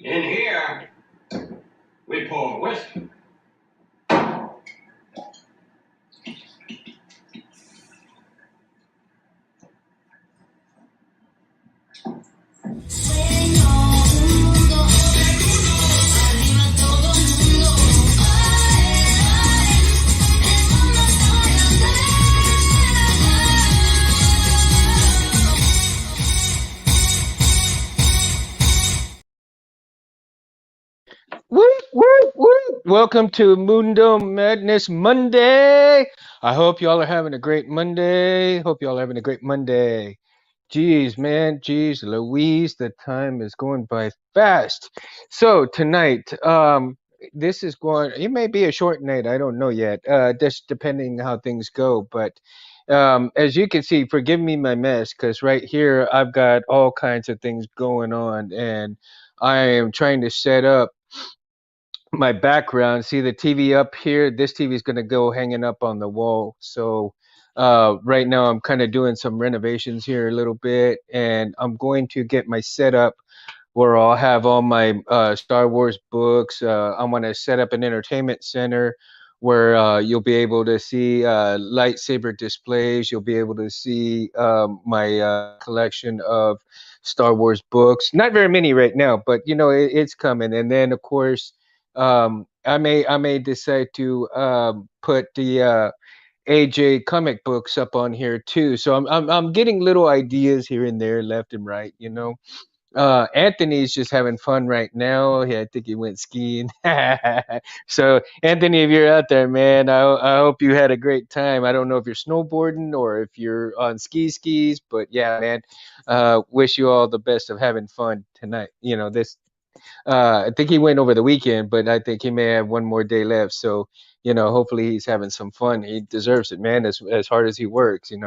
In here, we pour whiskey. Woo, woo, woo. Welcome to Mundo Madness Monday. I hope y'all are having a great Monday. Hope y'all are having a great Monday. Jeez, man, jeez, Louise, the time is going by fast. So tonight, this is going. It may be a short night. I don't know yet. Just depending how things go. But as you can see, forgive me my mess, because right here I've got all kinds of things going on, and I am trying to set up my background. See the TV up here? This TV is going to go hanging up on the wall. So right now I'm kind of doing some renovations here a little bit, and I'm going to get my setup where I'll have all my Star Wars books. I want to set up an entertainment center where you'll be able to see lightsaber displays. You'll be able to see my collection of Star Wars books. Not very many right now, but it's coming. And then of course, I may decide to put the AJ comic books up on here too. So I'm getting little ideas here and there, left and right. Anthony's just having fun right now. I think he went skiing. So, Anthony, if you're out there, man, I hope you had a great time. I don't know if you're snowboarding or if you're on skis, but yeah, man, wish you all the best of having fun tonight. This I think he went over the weekend, but I think he may have one more day left. So, hopefully he's having some fun. He deserves it, man, as hard as he works, and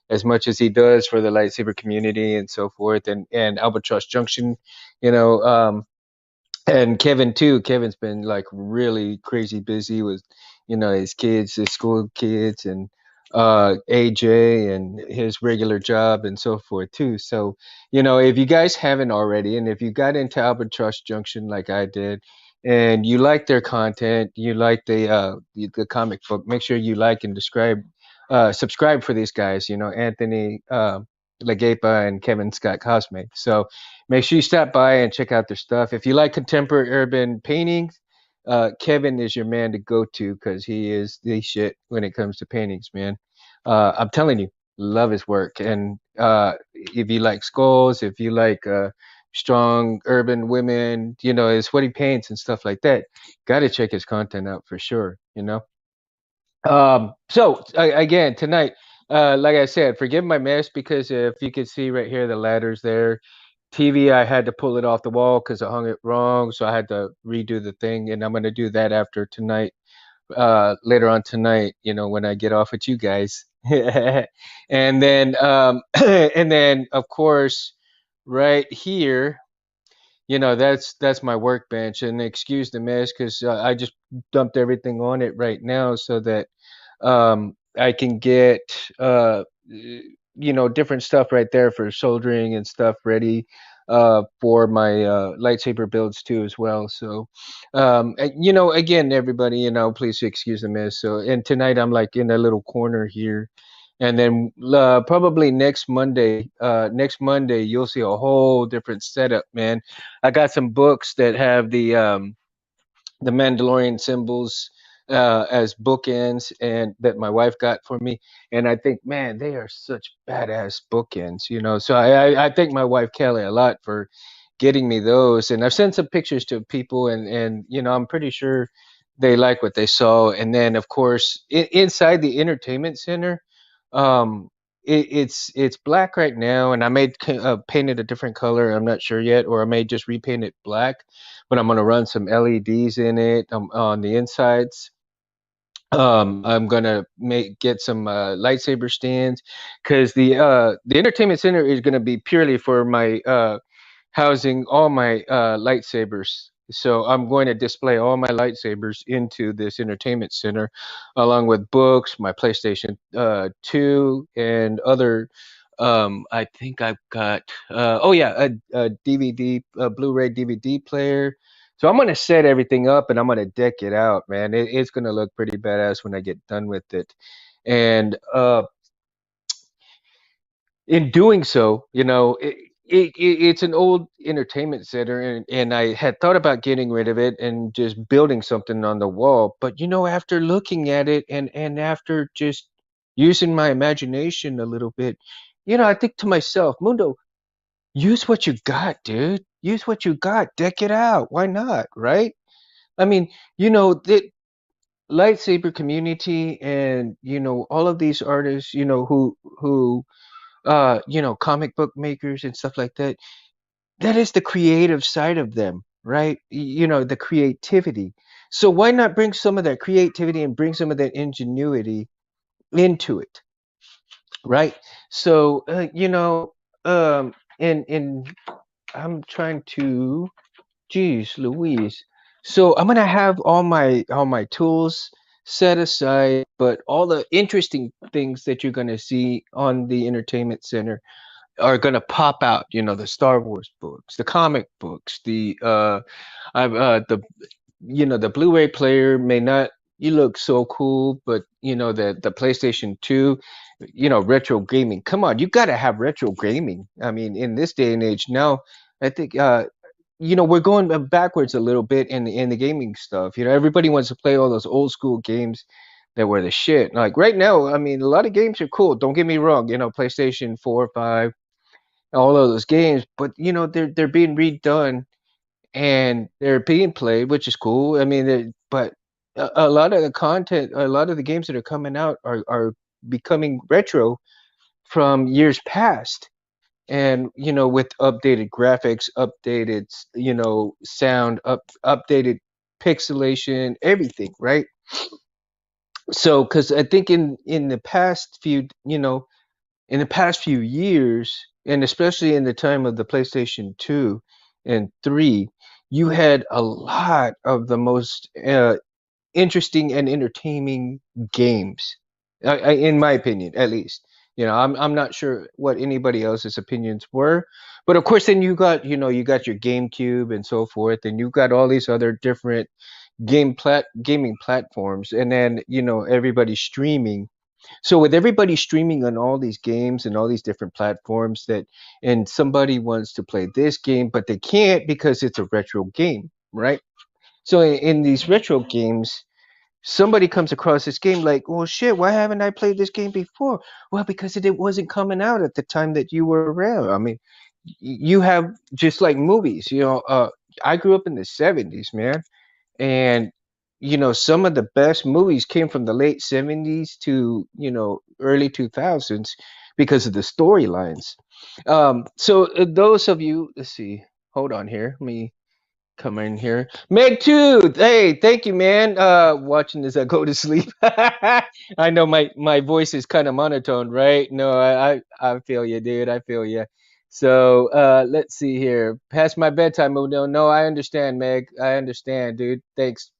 as much as he does for the lightsaber community and so forth, and Albatross Junction, you know. And Kevin too. Kevin's been like really crazy busy with, his kids, his school kids, and AJ and his regular job and so forth too. So, if you guys haven't already, and if you got into Albatross Junction like I did, and you like their content, you like the comic book, make sure you like and subscribe for these guys. Anthony Legepa and Kevin Scott Cosme. So make sure you stop by and check out their stuff. If you like contemporary urban paintings, Kevin is your man to go to because he is the shit when it comes to paintings, man. I'm telling you, love his work. And if you like skulls, if you like strong urban women, it's what he paints and stuff like that. Got to check his content out for sure. So again, tonight, like I said, forgive my mess because if you can see right here, the ladders there. TV, I had to pull it off the wall because I hung it wrong, so I had to redo the thing, and I'm gonna do that after tonight, later on tonight. When I get off with you guys, and then, and then of course, right here, that's my workbench. And excuse the mess because I just dumped everything on it right now so that I can get different stuff right there for soldering and stuff ready for my lightsaber builds too as well. So again, everybody, please excuse the mess. So, and tonight I'm like in a little corner here. And then probably next Monday, you'll see a whole different setup, man. I got some books that have the Mandalorian symbols as bookends, and that my wife got for me. And I think, man, they are such badass bookends. So I thank my wife Kelly a lot for getting me those. And I've sent some pictures to people, and I'm pretty sure they like what they saw. And then, of course, inside the entertainment center, um, it's black right now, and I may paint it a different color. I'm not sure yet, or I may just repaint it black, but I'm gonna run some LEDs in it on the insides. I'm gonna get some lightsaber stands because the entertainment center is gonna be purely for my housing all my lightsabers. So I'm going to display all my lightsabers into this entertainment center, along with books, my PlayStation 2, and other I think I've got oh yeah, a DVD, a Blu-ray DVD player. So I'm gonna set everything up and I'm gonna deck it out, man. It's gonna look pretty badass when I get done with it. And in doing so, it's an old entertainment center, and I had thought about getting rid of it and just building something on the wall. But after looking at it and after just using my imagination a little bit, I think to myself, Mundo, use what you got, dude. Use what you got. Deck it out. Why not? Right? I mean, the lightsaber community and all of these artists, who comic book makers and stuff like that. That is the creative side of them, right? The creativity. So why not bring some of that creativity and bring some of that ingenuity into it, right? So, and I'm trying to, geez, Louise. So I'm gonna have all my tools set aside, but all the interesting things that you're gonna see on the entertainment center are going to pop out. The Star Wars books, the comic books, the Blu-ray player may not you look so cool, but the PlayStation 2, retro gaming. Come on, you got to have retro gaming. I mean, in this day and age now, I think we're going backwards a little bit in the gaming stuff. Everybody wants to play all those old school games that were the shit. Like right now, I mean, a lot of games are cool. Don't get me wrong. PlayStation 4, 5, all of those games, but they're being redone and they're being played, which is cool. I mean, but a lot of the content, a lot of the games that are coming out are becoming retro from years past, and with updated graphics, updated sound, updated pixelation, everything, right? So, because I think in the past few years, and especially in the time of the PlayStation 2 and 3, you had a lot of the most interesting and entertaining games, in my opinion, at least. I'm not sure what anybody else's opinions were, but of course, then you got your GameCube and so forth, and you got all these other different gaming platforms, and then everybody streaming. So with everybody streaming on all these games and all these different platforms, and somebody wants to play this game but they can't because it's a retro game, right? So in these retro games, somebody comes across this game like, well, shit, why haven't I played this game before? Well, because it wasn't coming out at the time that you were around. I mean, you have just like movies, I grew up in the 70s, man, and some of the best movies came from the late 70s to early 2000s because of the storylines. So those of you, let's see, hold on here, let me come in here. Meg too. Hey, thank you, man. Watching as I go to sleep. I know my voice is kind of monotone, right? No, I feel you, dude. I feel you. So let's see here. Past my bedtime. Oh, no, I understand, Meg. I understand, dude. Thanks.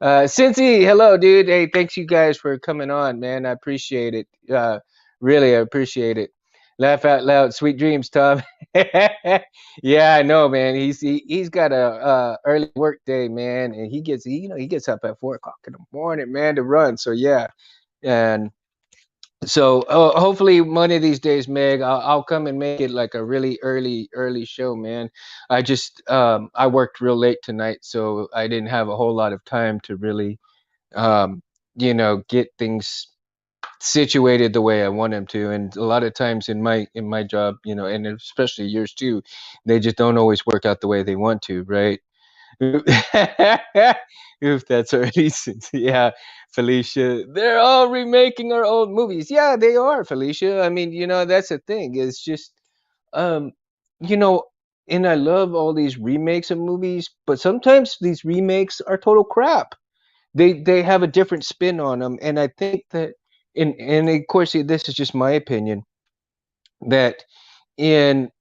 Cincy, hello, dude. Hey, thanks you guys for coming on, man. I appreciate it. Really, I appreciate it. Laugh out loud. Sweet dreams, Tom. Yeah, I know, man. He's got a early work day, man, and he gets up at 4 o'clock in the morning, man, to run. So yeah, and so hopefully one of these days, Meg, I'll come and make it like a really early show, man. I worked real late tonight, so I didn't have a whole lot of time to really um, get things situated the way I want them to. And a lot of times in my job, and especially yours too, they just don't always work out the way they want to, right? Oof, that's our reasons. Yeah, Felicia. They're all remaking our old movies. Yeah, they are, Felicia. I mean, that's the thing. It's just, um, you know, and I love all these remakes of movies, but sometimes these remakes are total crap. They have a different spin on them, and I think that, and of course, this is just my opinion, that in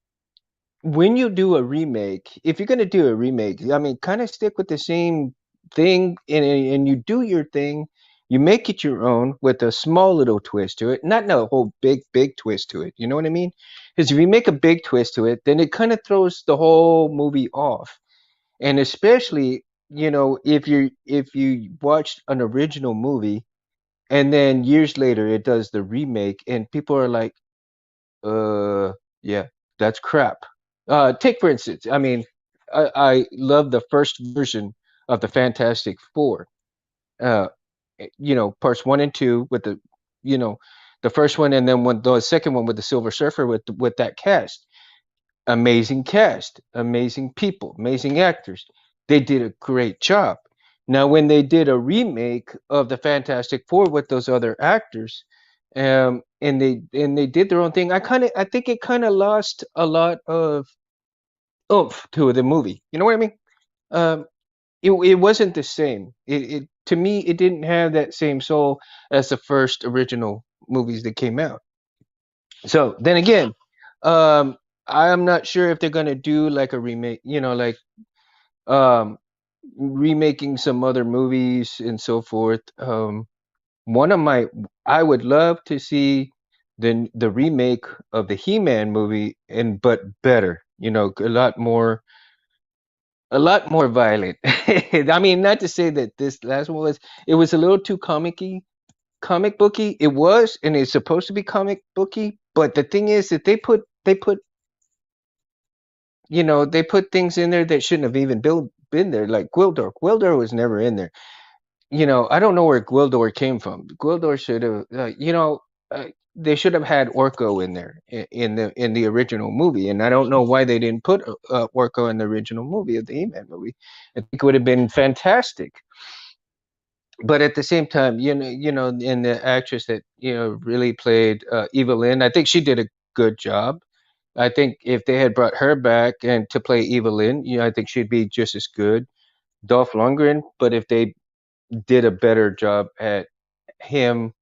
when you do a remake, if you're going to do a remake, I mean, kind of stick with the same thing, and you do your thing, You make it your own with a small little twist to it, not a whole big twist to it. You know what I mean? Because if you make a big twist to it, then it kind of throws the whole movie off. And especially, if you watched an original movie and then years later it does the remake and people are like, uh, yeah, that's crap. Take for instance, I mean, I love the first version of the Fantastic Four. Uh, parts one and two with you know, the first one, and then when the second one with the Silver Surfer with that cast. Amazing cast, amazing people, amazing actors. They did a great job. Now, when they did a remake of the Fantastic Four with those other actors, and they did their own thing, I think it kind of lost a lot of oomph to the movie. You know what I mean? Um, it wasn't the same. It to me it didn't have that same soul as the first original movies that came out. So then again, um, I'm not sure if they're gonna do like a remake, like um, remaking some other movies and so forth. One of my, I would love to see the remake of the He-Man movie, and but better, a lot more violent. I mean, not to say that this last one it was a little too comic booky. It was, and it's supposed to be comic booky, but the thing is that they put things in there that shouldn't have even been there, like Gwildor. Gwildor was never in there. I don't know where Gwildor came from. Gwildor should have, they should have had Orko in there in the original movie, and I don't know why they didn't put Orko in the original movie of the He-Man movie. I think it would have been fantastic. But at the same time, and the actress that really played Evelyn, I think she did a good job. I think if they had brought her back and to play Evelyn, I think she'd be just as good. Dolph Lundgren, but if they did a better job at him,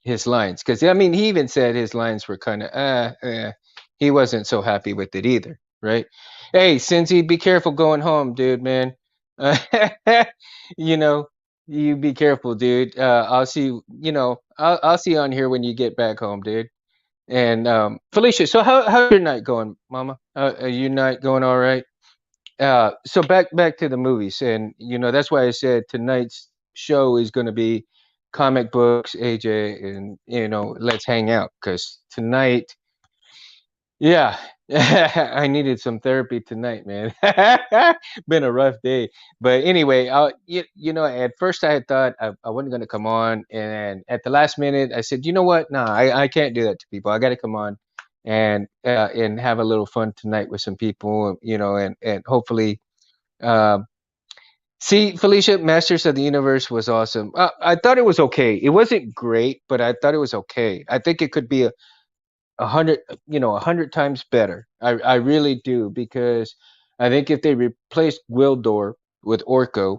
his lines, because I mean, he even said his lines were kind of, he wasn't so happy with it either, right? Hey, Cincy, be careful going home, dude, man. Uh, you know, you be careful, dude. I'll see I'll see you on here when you get back home, dude. And Felicia, so how's your night going, Mama? Are your night going all right? So back to the movies, and that's why I said tonight's show is going to be comic books, AJ, and let's hang out because tonight, yeah, I needed some therapy tonight, man. Been a rough day, but anyway, at first I had thought I wasn't going to come on, and at the last minute I said, you know what? Nah, I can't do that to people. I got to come on and have a little fun tonight with some people, and hopefully. Um, See, Felicia, Masters of the Universe was awesome. I thought it was okay. It wasn't great, but I thought it was okay. I think it could be a hundred, 100 times better. I really do, because I think if they replaced Gwildor with Orko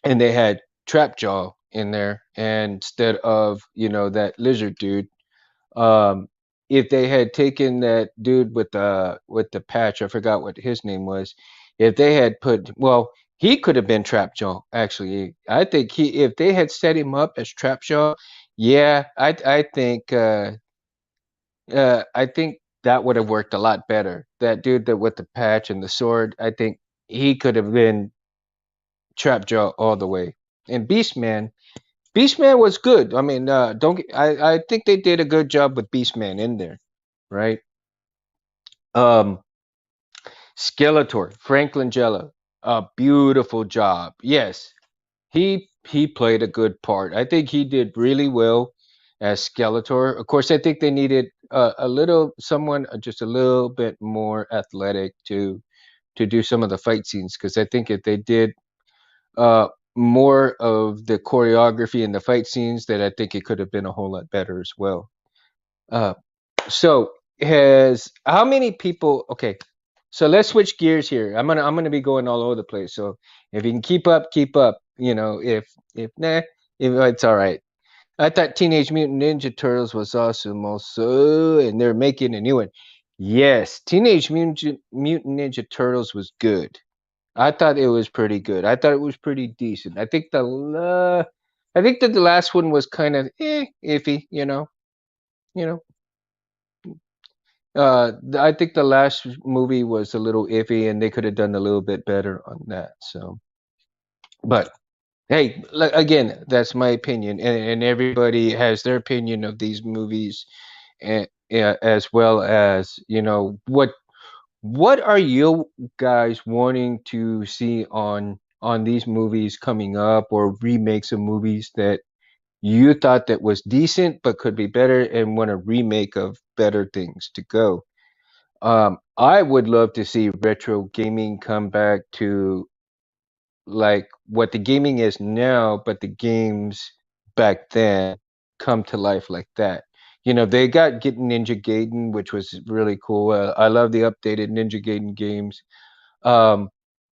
and they had Trapjaw in there instead of that lizard dude, um, if they had taken that dude with the patch, I forgot what his name was. If they had put, well, he could have been Trapjaw. Actually, I think if they had set him up as Trapjaw, yeah, I think that would have worked a lot better. That dude that with the patch and the sword, I think he could have been Trapjaw all the way. And Beastman was good. I mean, don't get, I think they did a good job with Beastman in there, right? Um, Skeletor, Frank Langella, a beautiful job. Yes, he played a good part. I think he did really well as Skeletor. Of course, I think they needed someone just a little bit more athletic to do some of the fight scenes, because I think if they did more of the choreography and the fight scenes, that I think it could have been a whole lot better as well. Uh, so has how many people? Okay, so let's switch gears here. I'm gonna be going all over the place. So if you can keep up, keep up. If nah, if it's all right. I thought Teenage Mutant Ninja Turtles was awesome also, and they're making a new one. Yes, Teenage Mutant Ninja Turtles was good. I thought it was pretty good. I thought it was pretty decent. I think I think that the last one was kind of iffy, you know. I think the last movie was a little iffy, and they could have done a little bit better on that. So, but hey, again, that's my opinion, and everybody has their opinion of these movies, and as well as what are you guys wanting to see on these movies coming up, or remakes of movies that you thought that was decent but could be better, and want a remake of better things to go. I would love to see retro gaming come back to like what the gaming is now, but the games back then come to life like that. They got getting Ninja Gaiden, which was really cool. I love the updated Ninja Gaiden games. Um,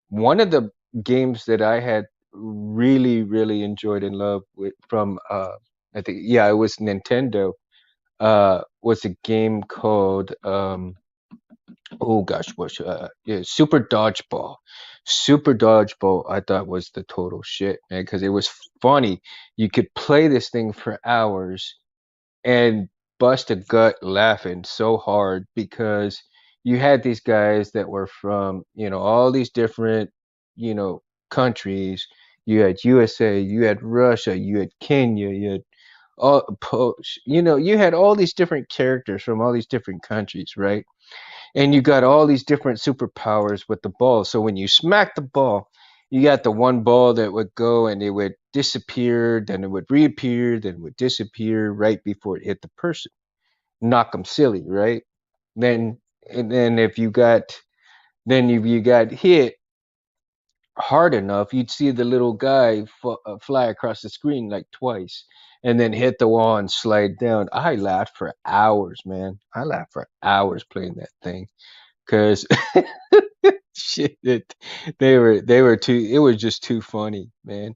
One of the games that I had really, really enjoyed and loved from I think yeah, it was Nintendo. Was a game called oh gosh, what yeah, Super Dodgeball. Super Dodgeball, I thought was the total shit, man, because it was funny. You could play this thing for hours and bust a gut laughing so hard because you had these guys that were from, all these different, you know, countries. You had USA, you had Russia, you had Kenya, you had you had all these different characters from all these different countries, right? And you got all these different superpowers with the ball. So when you smack the ball, you got the one ball that would go and it would disappear, then it would reappear, then it would disappear right before it hit the person, knock them silly, right? Then and then if you got then if you got hit hard enough, you'd see the little guy fly across the screen like twice, and then hit the wall and slide down. I laughed for hours, man. I laughed for hours playing that thing because shit, they were too. It was just too funny, man.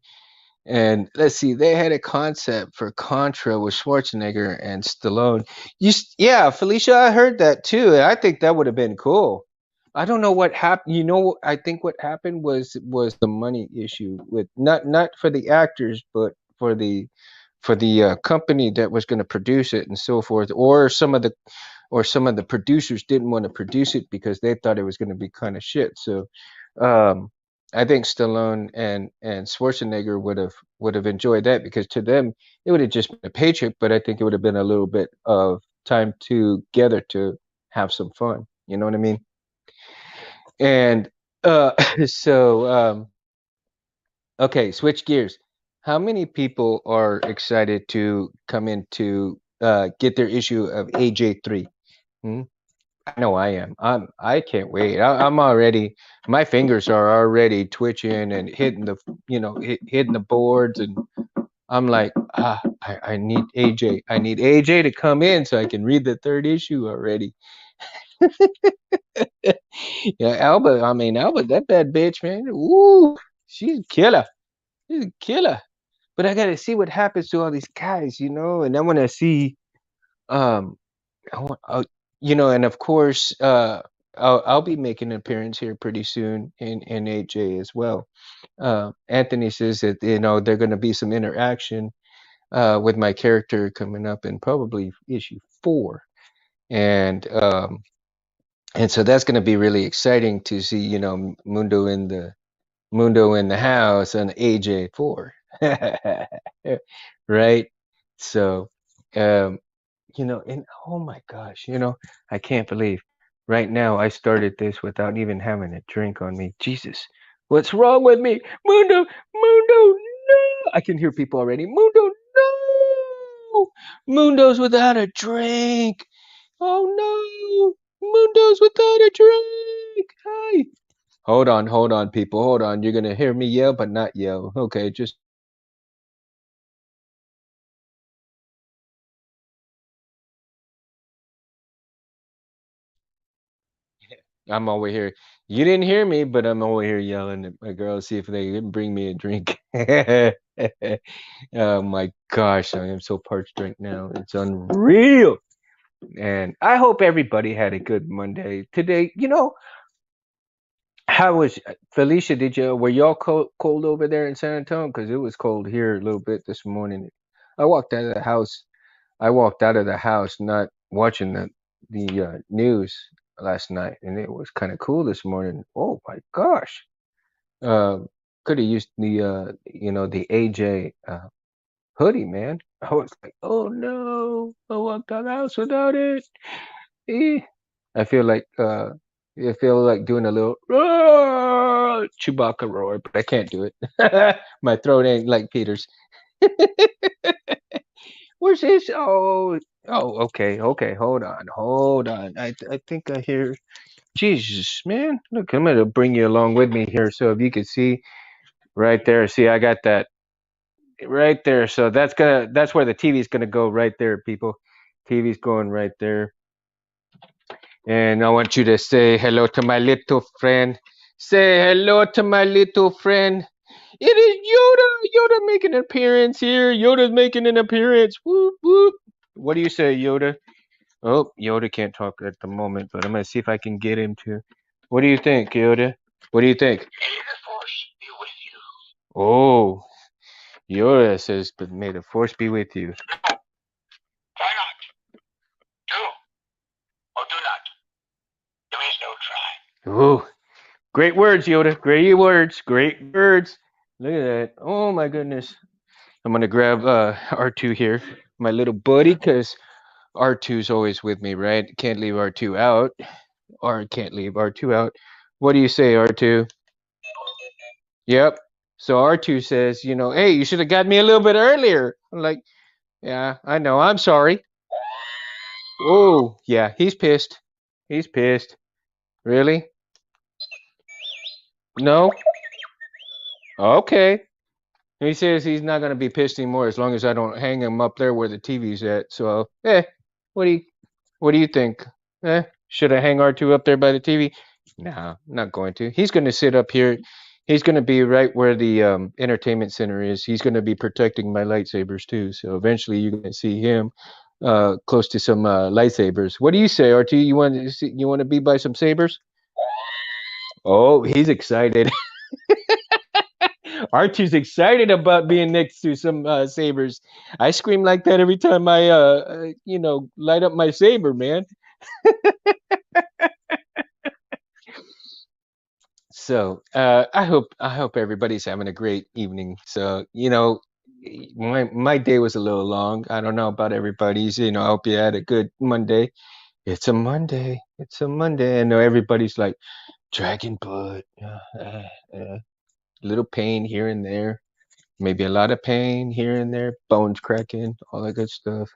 And let's see, they had a concept for Contra with Schwarzenegger and Stallone. Yeah, Felicia, I heard that too, and I think that would have been cool. I don't know what happened. I think what happened was the money issue with not for the actors, but for the company that was going to produce it and so forth, or some of the producers didn't want to produce it because they thought it was going to be kind of shit. So, um, I think Stallone and Schwarzenegger would have enjoyed that because to them it would have just been a paycheck, but I think it would have been a little bit of time together to have some fun. You know what I mean? And uh, so okay, switch gears. How many people are excited to come in to get their issue of AJ3? Hmm? I know I am. I can't wait. I'm already. My fingers are already twitching and hitting hitting the boards, and I'm like, I need AJ. I need AJ to come in so I can read the third issue already. Yeah, Alba. I mean, Alba, that bad bitch, man. Ooh, she's a killer. She's a killer. But I gotta see what happens to all these guys, and I want to see. Um, I want, and of course, I'll be making an appearance here pretty soon in AJ as well. Anthony says that they're going to be some interaction with my character coming up in probably issue 4, and so that's going to be really exciting to see Mundo in the house on AJ 4, right? So. Um, and oh my gosh, I can't believe right now I started this without even having a drink on me. Jesus, what's wrong with me? Mundo, Mundo, no! I can hear people already. Mundo, no! Mundo's without a drink. Oh no! Mundo's without a drink. Hi. Hold on, people. Hold on. You're gonna hear me yell, but not yell. Okay, just I'm over here. You didn't hear me, but I'm over here yelling at my girls, see if they can bring me a drink. Oh my gosh, I am so parched right now. It's unreal. And I hope everybody had a good Monday today. How was Felicia? Were y'all cold over there in San Antonio? Because it was cold here a little bit this morning. I walked out of the house. I walked out of the house not watching the news last night, and it was kind of cool this morning. Oh my gosh! Uh, could have used the AJ hoodie, man. I was like, oh no, I walked out of the house without it. Eh. I feel like doing a little Chewbacca roar, but I can't do it. My throat ain't like Peter's. Where's his? Oh, okay, okay. Hold on. I think I hear. Jesus, man, look, I'm gonna bring you along with me here, so if you could see right there. See, I got that right there. So that's where the TV's gonna go right there, people. TV's going right there. And I want you to say hello to my little friend. Say hello to my little friend. It is Yoda. Yoda making an appearance here. Yoda's making an appearance. Whoop, whoop. What do you say, Yoda? Oh, Yoda can't talk at the moment, but I'm going to see if I can get him to. What do you think, Yoda? What do you think? May the force be with you. Oh, Yoda says, but may the force be with you. No, try not. Do or do not. There is no try. Oh, great words, Yoda. Great words. Great words. Look at that. Oh, my goodness. I'm gonna grab R2 here, my little buddy, because R2's always with me, right? Can't leave R2 out, or can't leave R2 out. What do you say, R2? Yep. So R2 says, hey, you should have got me a little bit earlier. I'm like, yeah, I know. I'm sorry. Oh, yeah, he's pissed. He's pissed. Really? No? Okay. He says he's not gonna be pissed anymore as long as I don't hang him up there where the TV's at. So, what do you what do you think? Should I hang R2 up there by the TV? No, not going to. He's gonna sit up here. He's gonna be right where the entertainment center is. He's gonna be protecting my lightsabers too. So eventually you're gonna see him close to some lightsabers. What do you say, R2? You want to be by some sabers? Oh, he's excited. R2's excited about being next to some sabers. I scream like that every time I, light up my saber, man. So I hope everybody's having a great evening. So my day was a little long. I don't know about everybody's. I hope you had a good Monday. It's a Monday. It's a Monday. I know everybody's like dragging blood, little pain here and there. Maybe a lot of pain here and there, bones cracking, all that good stuff.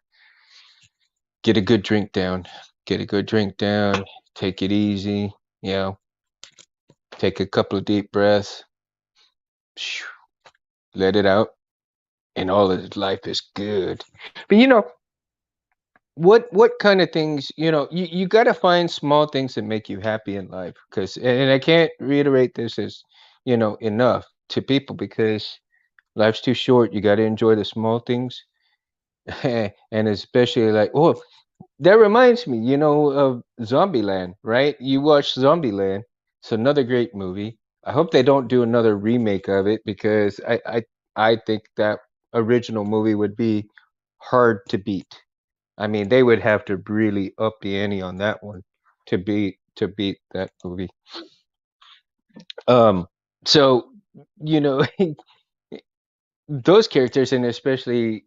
Get a good drink down. Get a good drink down. Take it easy. You know, take a couple of deep breaths. Let it out, and all of life is good. But what kind of things, you got to find small things that make you happy in life. Because, and I can't reiterate this as, enough to people because life's too short. You got to enjoy the small things. And especially like, oh, that reminds me, of Zombieland, right? You watched Zombieland. It's another great movie. I hope they don't do another remake of it because I think that original movie would be hard to beat. I mean, they would have to really up the ante on that one to beat that movie. Um, so you know, those characters, and especially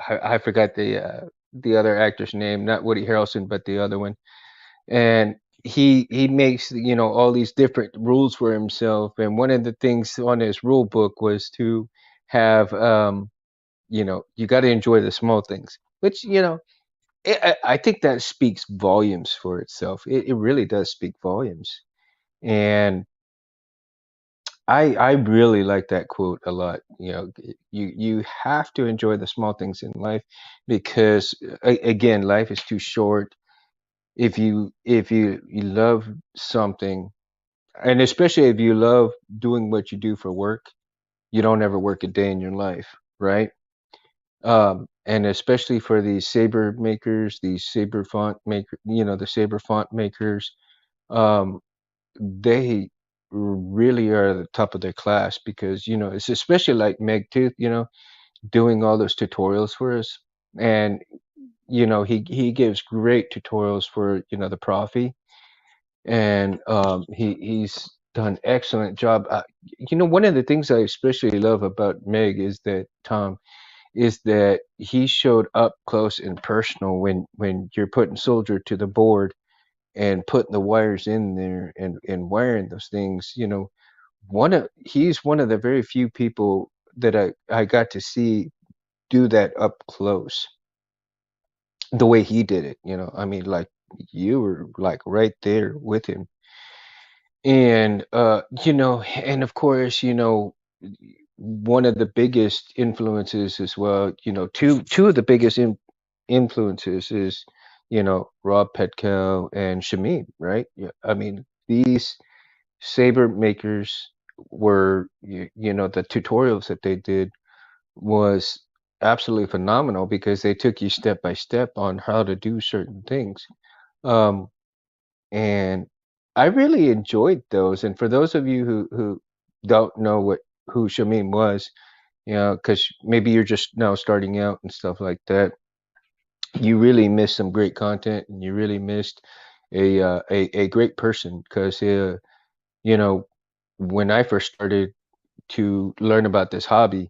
I forgot the other actor's name, not Woody Harrelson, but the other one, and he makes all these different rules for himself, and one of the things on his rule book was to have you got to enjoy the small things, which I think that speaks volumes for itself. It really does speak volumes, and I really like that quote a lot. You have to enjoy the small things in life because again, life is too short. If you love something, and especially if you love doing what you do for work, you don't ever work a day in your life, right? And especially for these saber makers, these saber font maker, the saber font makers, um, they really are the top of their class because, it's especially like Meg too, doing all those tutorials for us. And, he gives great tutorials for, the Profi. And he's done excellent job. One of the things I especially love about Meg is that Tom is that he showed up close and personal when you're putting soldier to the board and putting the wires in there and wiring those things. He's one of the very few people that I got to see do that up close the way he did it. I mean, like you were like right there with him. And and of course, one of the biggest influences as well, two of the biggest influences is, Rob Petkel and Shameen, right? Yeah, I mean, these saber makers were, the tutorials that they did was absolutely phenomenal because they took you step by step on how to do certain things. Um, and I really enjoyed those. And for those of you who don't know who Shamim was, because maybe you're just now starting out and stuff like that, you really missed some great content, and you really missed a great person. Because you know, when I first started to learn about this hobby,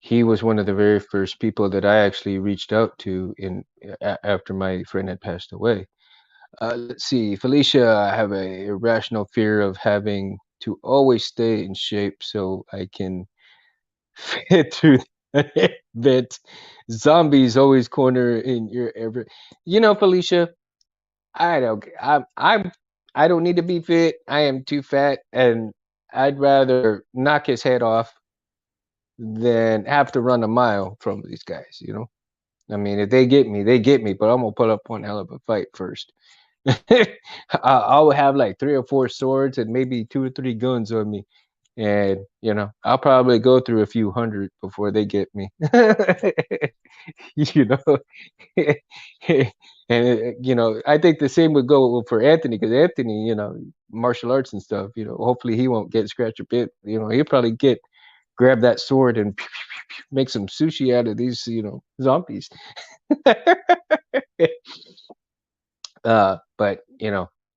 he was one of the very first people that I actually reached out to after my friend had passed away. Let's see, Felicia, I have a irrational fear of having to always stay in shape so I can fit through that zombies always corner in your every. Felicia, I don't. I don't need to be fit. I am too fat, and I'd rather knock his head off than have to run a mile from these guys. I mean, if they get me, they get me, but I'm gonna put up one hell of a fight first. I'll have like three or four swords and maybe two or three guns on me. And, I'll probably go through a few hundred before they get me. you know, and, I think the same would go for Anthony because Anthony, martial arts and stuff, hopefully he won't get scratched a bit. He'll probably grab that sword and make some sushi out of these, zombies. But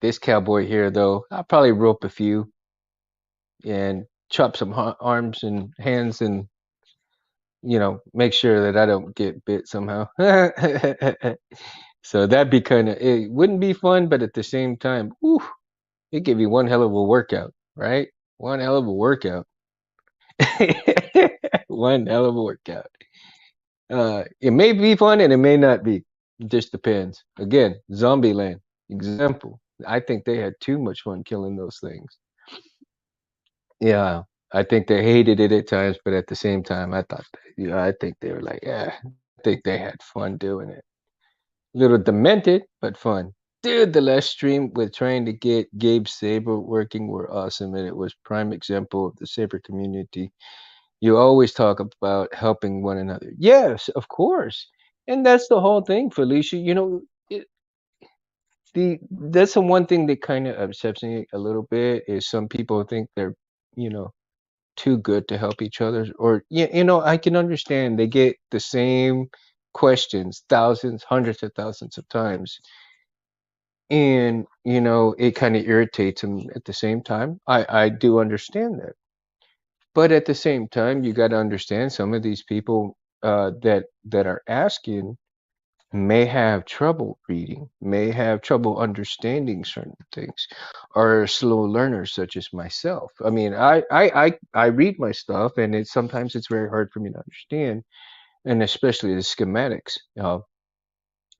this cowboy here though, I'll probably rope a few and chop some arms and hands and make sure that I don't get bit somehow. So that'd be it wouldn't be fun, but at the same time, whew, it give you one hell of a workout, right? One hell of a workout. One hell of a workout. It may be fun and it may not be. It just depends. Again, Zombieland example. I think they had too much fun killing those things. Yeah, I think they hated it at times, but at the same time, I thought, I think they were like, yeah, I think they had fun doing it. Little demented, but fun. Dude, the last stream with trying to get Gabe Saber working were awesome, and it was prime example of the Saber community. You always talk about helping one another. Yes, of course, and that's the whole thing, Felicia. That's the one thing that kind of upsets me a little bit is some people think they're, you know, too good to help each other. Or I can understand they get the same questions thousands, hundreds of thousands of times, and it kind of irritates them at the same time. I do understand that, but at the same time, you got to understand some of these people that are asking may have trouble reading, may have trouble understanding certain things, are slow learners such as myself. I mean, I read my stuff, and sometimes it's very hard for me to understand, and especially the schematics.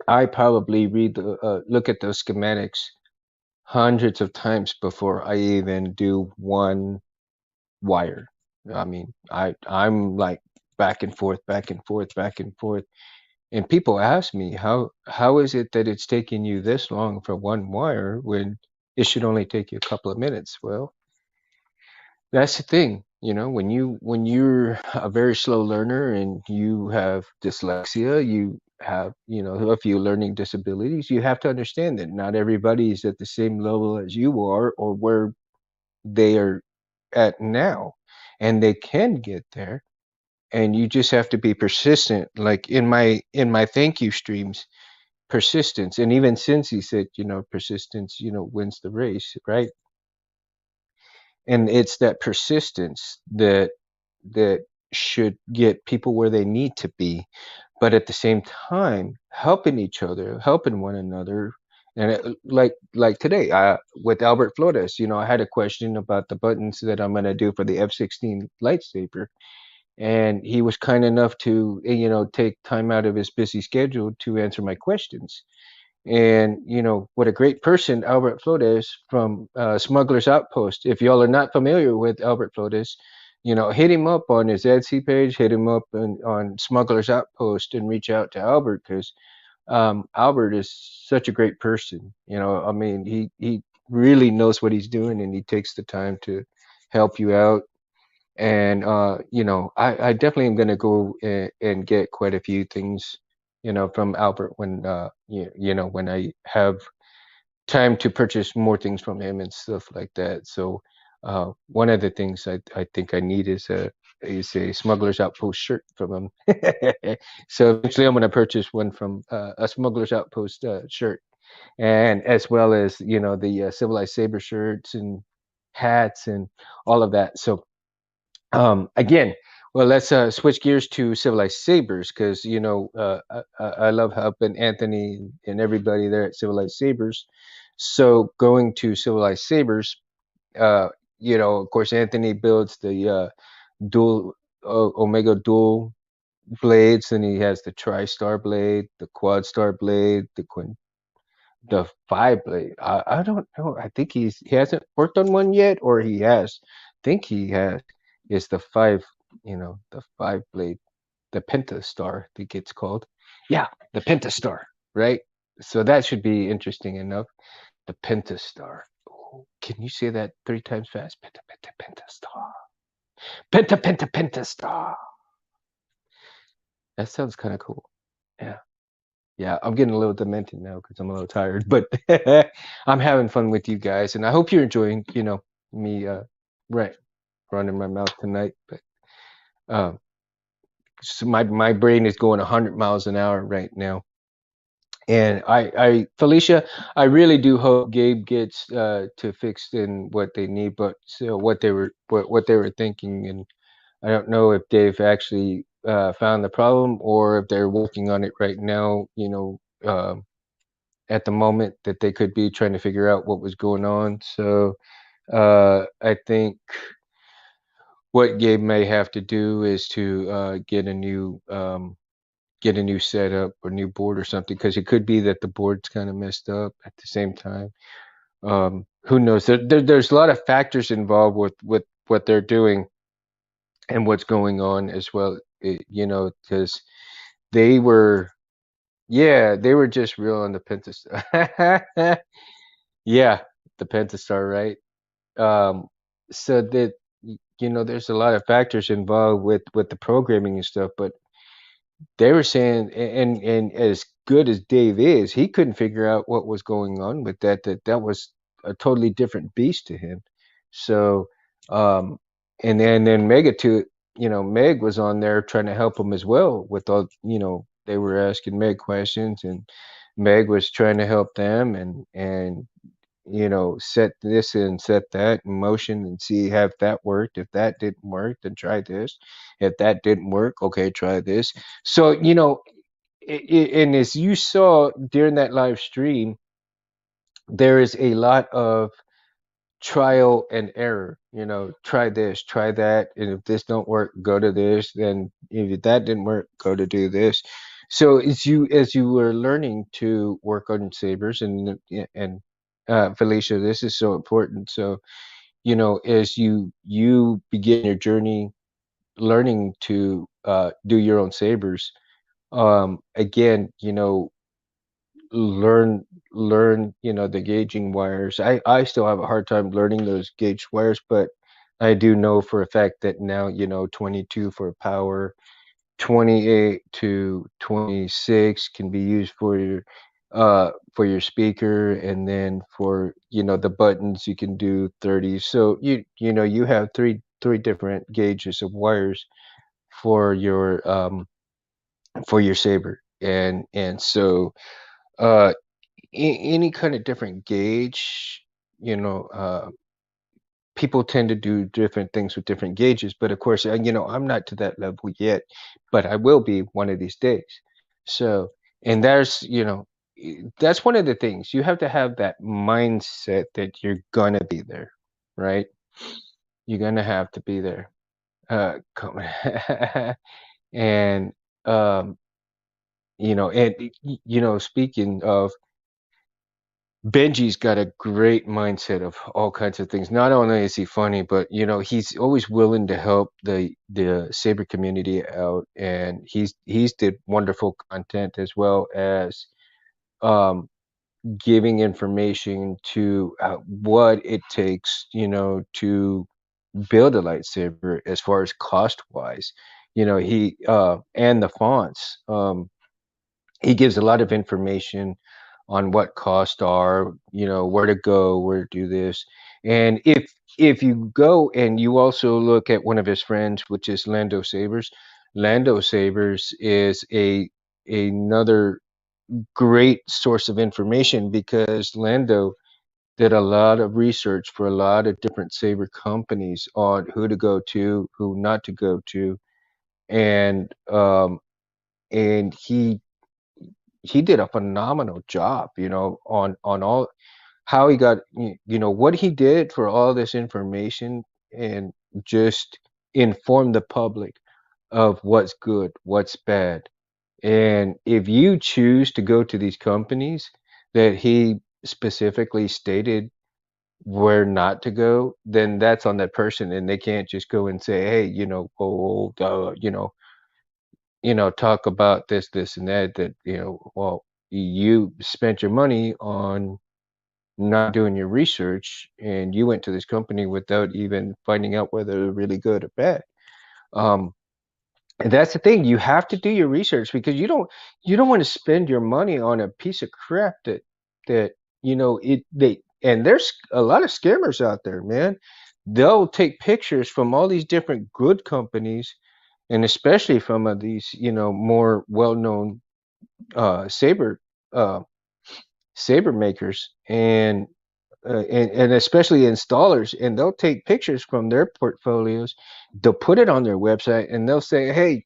I probably look at those schematics hundreds of times before I even do one wire. I mean, I'm like back and forth, back and forth, back and forth. And people ask me, how is it that it's taking you this long for one wire when it should only take you a couple of minutes? Well, that's the thing, when you're a very slow learner and you have dyslexia, you have, a few learning disabilities, you have to understand that not everybody is at the same level as you are or where they are at now, and they can get there. And you just have to be persistent, like in my thank you streams, persistence. And even since he said, persistence, wins the race, right? And it's that persistence that should get people where they need to be, but at the same time helping each other, helping one another. And like today, with Albert Flores, I had a question about the buttons that I'm going to do for the F-16 lightsaber, and he was kind enough to take time out of his busy schedule to answer my questions. And what a great person Albert Flores from Smuggler's Outpost. If y'all are not familiar with Albert Flores, hit him up on his Etsy page, hit him up on Smuggler's Outpost, and reach out to Albert, because Albert is such a great person. I mean, he really knows what he's doing, and he takes the time to help you out. And I definitely am going to go and get quite a few things, from Albert when when I have time to purchase more things from him and stuff like that. So one of the things I think I need is a Smuggler's Outpost shirt from him. So eventually I'm going to purchase one from a Smuggler's Outpost shirt, and as well as the Civilized Saber shirts and hats and all of that. So again, well, let's switch gears to Civilized Sabers, because I love helping Anthony and everybody there at Civilized Sabers. So going to Civilized Sabers, uh, of course, Anthony builds the dual Omega dual blades, and he has the Tri-Star blade, the Quad Star blade, the five blade. I don't know. I think he hasn't worked on one yet, or he has. Think he has. Is the five, the five blade, the Pentastar, I think it's called. Yeah, the Pentastar, right? So that should be interesting enough. The Pentastar. Oh, can you say that 3 times fast? Pentastar. Pentastar. That sounds kind of cool. Yeah. Yeah, I'm getting a little demented now because I'm a little tired, but I'm having fun with you guys, and I hope you're enjoying, me right running my mouth tonight. But um, so my brain is going 100 miles an hour right now, and Felicia, I really do hope Gabe gets to fix in what they need, but so what they were thinking, and I don't know if they've actually found the problem or if they're working on it right now. At the moment, that they could be trying to figure out what was going on. So I think what Gabe may have to do is to get a new setup or new board or something, because it could be that the board's kind of messed up at the same time. Who knows? There's a lot of factors involved with what they're doing and what's going on as well. Because they were, yeah, they were just real on the Pentastar. Yeah, the Pentastar, right? Um, so that there's a lot of factors involved with the programming and stuff, but they were saying, and as good as Dave is, he couldn't figure out what was going on with that was a totally different beast to him. So um and then Meg was on there trying to help him as well with all, they were asking Meg questions, and Meg was trying to help them, and set this and set that in motion and see if that worked. If that didn't work, then try this. If that didn't work, okay, try this. So, and as you saw during that live stream, there is a lot of trial and error. Try this, try that, and if this don't work, go to this. Then if that didn't work, go to do this. So as you were learning to work on sabers, and Felicia, this is so important. So as you begin your journey learning to do your own sabers, again, learn the gauging wires. I still have a hard time learning those gauge wires, but I do know for a fact that now 22 for power, 28 to 26 can be used for your speaker, and then for the buttons you can do 30. So you have three different gauges of wires for your Saber. And so uh any kind of different gauge, you know uh people tend to do different things with different gauges. But of course, I'm not to that level yet, but I will be one of these days. So, and that's one of the things. You have to have that mindset that you're gonna be there, right? You're gonna have to be there. Come and and speaking of, Benji's got a great mindset of all kinds of things. Not only is he funny, but he's always willing to help the Saber community out, and he's did wonderful content, as well as um, giving information to what it takes, to build a lightsaber as far as cost wise. He and the fonts. He gives a lot of information on what costs are, where to go, where to do this. And if you go and you also look at one of his friends, which is Lando Sabers is a another great source of information, because Lando did a lot of research for a lot of different saber companies on who to go to, who not to go to, and he did a phenomenal job, on all how he got, what he did for all this information, and just inform the public of what's good, what's bad. And if you choose to go to these companies that he specifically stated where not to go, then that's on that person, and they can't just go and say, hey, talk about this, and that, well, you spent your money on not doing your research, and you went to this company without even finding out whether they're really good or bad. Um, and that's the thing. You have to do your research, because you don't want to spend your money on a piece of crap that and there's a lot of scammers out there, man. They'll take pictures from all these different good companies, and especially from these more well-known saber uh, saber makers, and especially installers, and they'll take pictures from their portfolios. They'll put it on their website, and they'll say, hey,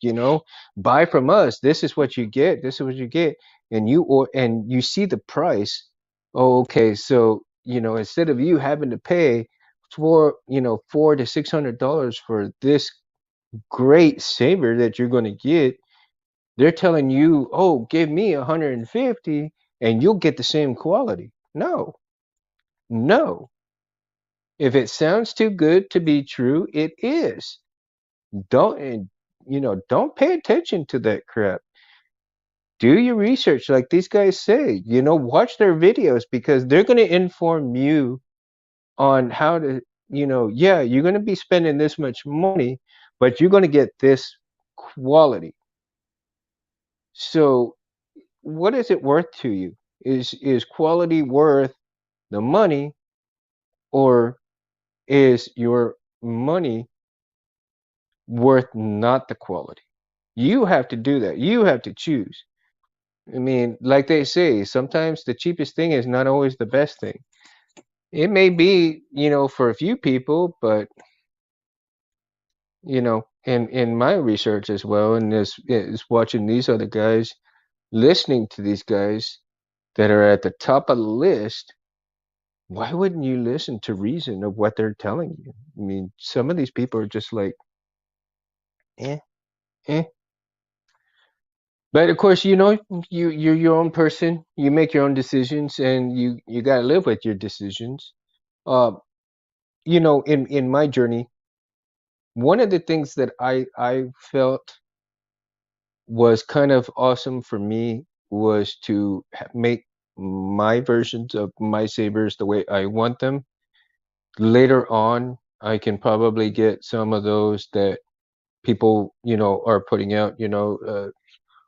buy from us, this is what you get, this is what you get. And you see the price. Oh, okay, so instead of you having to pay $400 to $600 for this great saber that you're going to get, they're telling you, oh, give me 150 and you'll get the same quality. No, no. If it sounds too good to be true, it is. Don't pay attention to that crap. Do your research, like these guys say. Watch their videos, because they're going to inform you on how to, yeah, you're going to be spending this much money, but you're going to get this quality. So, what is it worth to you? Is quality worth the money, or is your money worth not the quality? You have to do that. You have to choose. I mean, like they say, sometimes the cheapest thing is not always the best thing. It may be, for a few people, but in my research as well, and is watching these other guys, listening to these guys that are at the top of the list, why wouldn't you listen to reason of what they're telling you? I mean, some of these people are just like, eh, eh. But of course, you're your own person. You make your own decisions, and you got to live with your decisions. Uh, in my journey, one of the things that I felt was kind of awesome for me was to make my versions of my sabers the way I want them. Later on, I can probably get some of those that people, are putting out,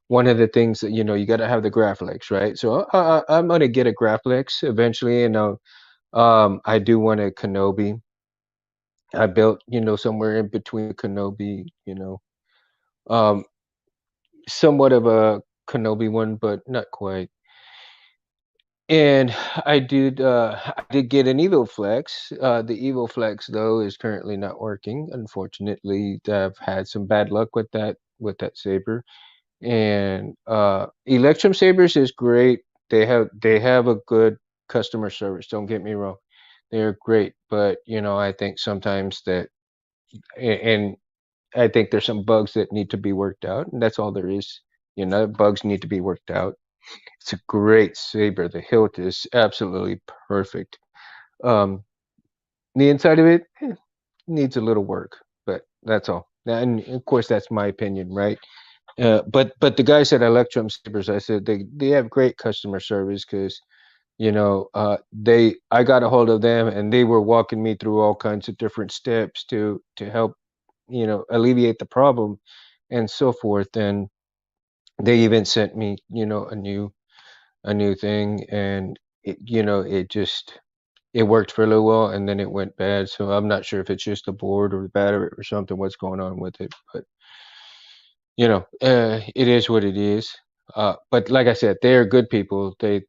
one of the things that, you got to have the Graphics, right? So I'm gonna get a Graphics eventually, and I do want a Kenobi. I built, somewhere in between Kenobi, um, somewhat of a Kenobi one, but not quite. And I did get an Evo Flex. The Evo Flex though is currently not working. Unfortunately, I've had some bad luck with that saber. And Electrum Sabers is great. They have a good customer service. Don't get me wrong. They're great, but I think sometimes and I think there's some bugs that need to be worked out, and that's all there is. Bugs need to be worked out. It's a great saber. The hilt is absolutely perfect. Um, the inside of it needs a little work, but that's all. And of course, that's my opinion, right? But the guys at Electrum Sabers, I said they have great customer service because they I got a hold of them and they were walking me through all kinds of different steps to help alleviate the problem and so forth. And they even sent me a new thing, and it worked for a little while and then it went bad. So I'm not sure if it's just the board or the battery or something, what's going on with it. But it is what it is. But like I said, they are good people. They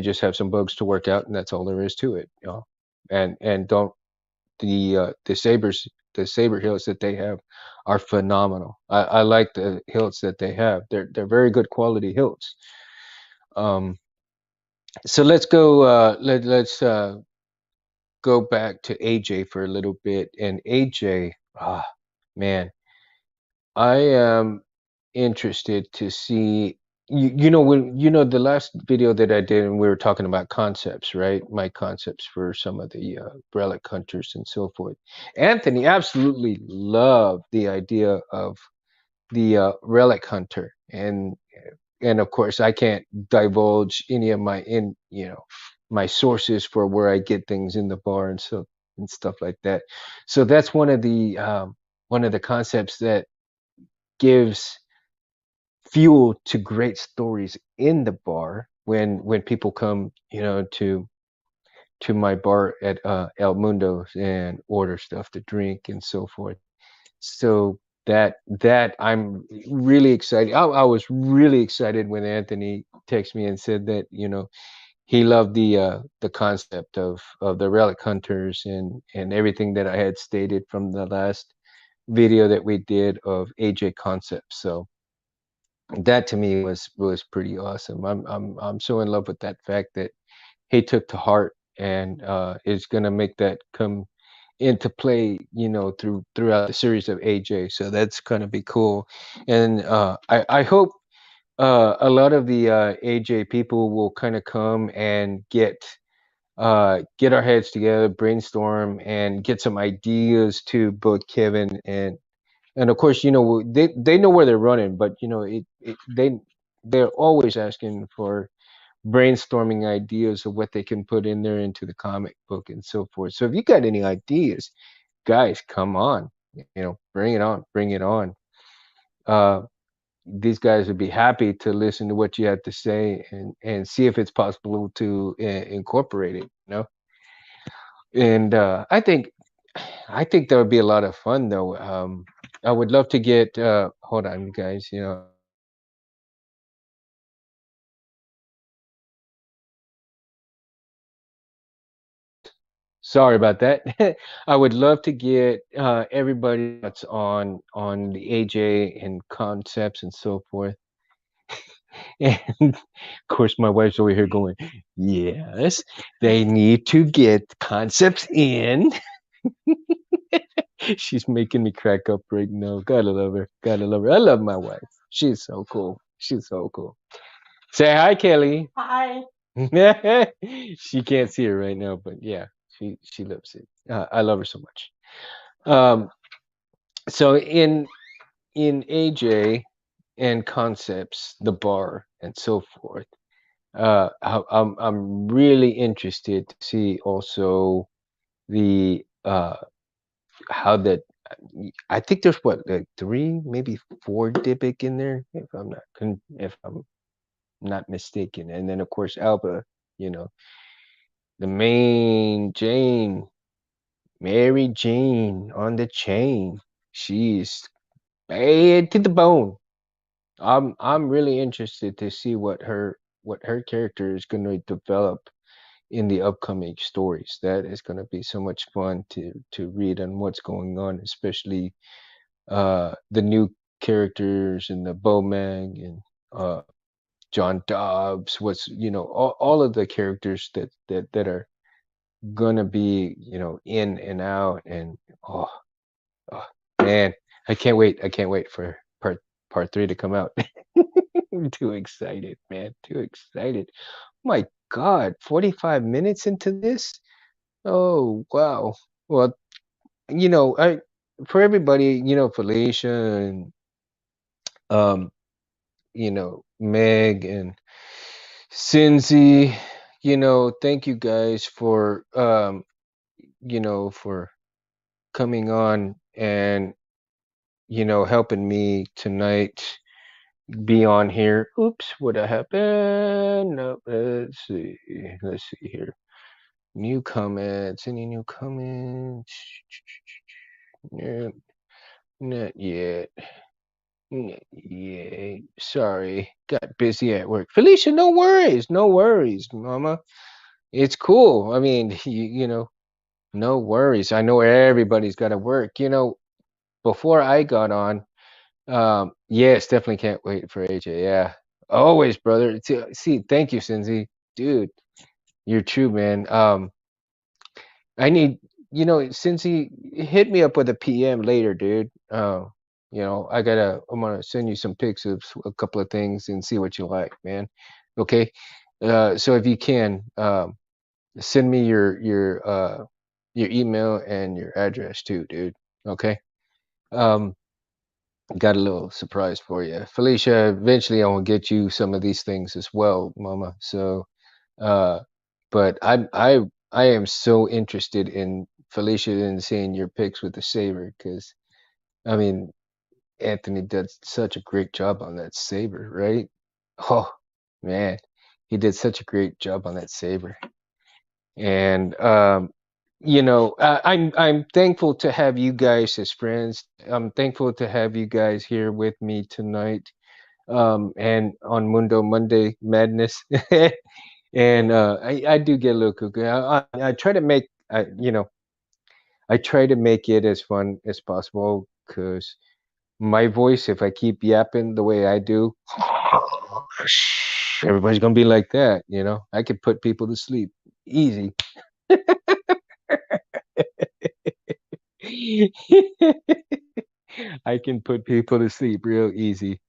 just have some bugs to work out, and that's all there is to it. And don't the sabers the saber hilts that they have are phenomenal. I like the hilts that they have. They're very good quality hilts. Um, so let's go. Let's go back to AJ for a little bit. And AJ, man, I am interested to see when the last video that I did and we were talking about concepts, right? My concepts for some of the relic hunters and so forth. Anthony absolutely loved the idea of the relic hunter, and of course I can't divulge any of my sources for where I get things in the bar and stuff like that. So that's one of the concepts that gives fuel to great stories in the bar when people come to my bar at El Mundo and order stuff to drink and so forth. So that I'm really excited. I was really excited when Anthony texted me and said that he loved the concept of the relic hunters and everything that I had stated from the last video that we did of AJ concepts. So that to me was pretty awesome. I'm so in love with that fact that he took to heart and is gonna make that come into play, throughout the series of AJ. So that's gonna be cool, and I hope a lot of the AJ people will kind of come and get our heads together, brainstorm, and get some ideas to both Kevin and of course, they know where they're running, but they're always asking for brainstorming ideas of what they can put in there into the comic book and so forth. So if you got any ideas, guys, come on, bring it on, bring it on. Uh, these guys would be happy to listen to what you have to say and see if it's possible to incorporate it. And I think that would be a lot of fun, though. I would love to get. Hold on, guys. Sorry about that. I would love to get everybody that's on the AJ and concepts and so forth. And of course, my wife's over here going, "Yes, they need to get concepts in." She's making me crack up right now. Gotta love her. Gotta love her. I love my wife. She's so cool. She's so cool. Say hi, Kelly. Hi. She can't see her right now, but yeah, she loves it. I love her so much. Um, so in AJ and concepts, the bar and so forth. I'm really interested to see also the how that I think there's what, like three, maybe four Dybbuk in there, if I'm not mistaken. And then of course Alba, you know, the main Jane, Mary Jane on the chain. She's bad to the bone. I'm really interested to see what her character is going to develop in the upcoming stories. That is going to be so much fun to read on what's going on, especially the new characters and the Bowman and uh John Dobbs. What's all of the characters that are gonna be in and out and oh, oh man, I can't wait for part three to come out. I'm too excited, man, too excited. My God, 45 minutes into this. Oh wow. Well, I for everybody, Felicia and um Meg and Cincy, thank you guys for for coming on and helping me tonight be on here. Oops, what happened? No, let's see. Let's see here. New comments. Any new comments? No, not yet. Not yet. Sorry, got busy at work. Felicia, no worries. No worries, Mama. It's cool. I mean, no worries. I know everybody's got to work. Before I got on, yes, definitely can't wait for AJ. Yeah, always, brother. See, thank you, Cindy. Dude, you're true, man. I need, Cindy, hit me up with a PM later, dude. I'm gonna send you some pics of a couple of things and see what you like, man. Okay. So if you can, send me your email and your address too, dude. Okay. Um, got a little surprise for you, Felicia. Eventually, I will get you some of these things as well, Mama. So, uh, but I am so interested in Felicia and seeing your pics with the saber because I mean Anthony did such a great job on that saber, right? Oh man, he did such a great job on that saber. And I'm thankful to have you guys as friends. I'm thankful to have you guys here with me tonight, and on Mundo Monday Madness. And I do get a little cuckoo. I try to make I try to make it as fun as possible because my voice, if I keep yapping the way I do, everybody's gonna be like that. I could put people to sleep easy. I can put people to sleep real easy.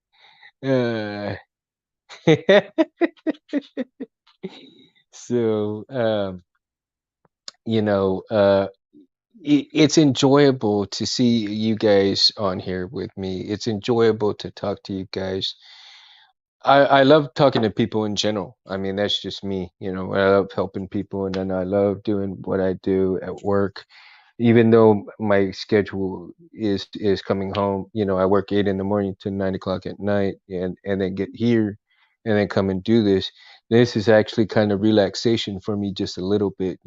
Uh, so, you know, uh, it's enjoyable to see you guys on here with me. It's enjoyable to talk to you guys. I love talking to people in general. I mean, that's just me. I love helping people, and then I love doing what I do at work. Even though my schedule is coming home, I work 8 in the morning to 9 o'clock at night, and then get here, and then come and do this. This is actually kind of relaxation for me, just a little bit,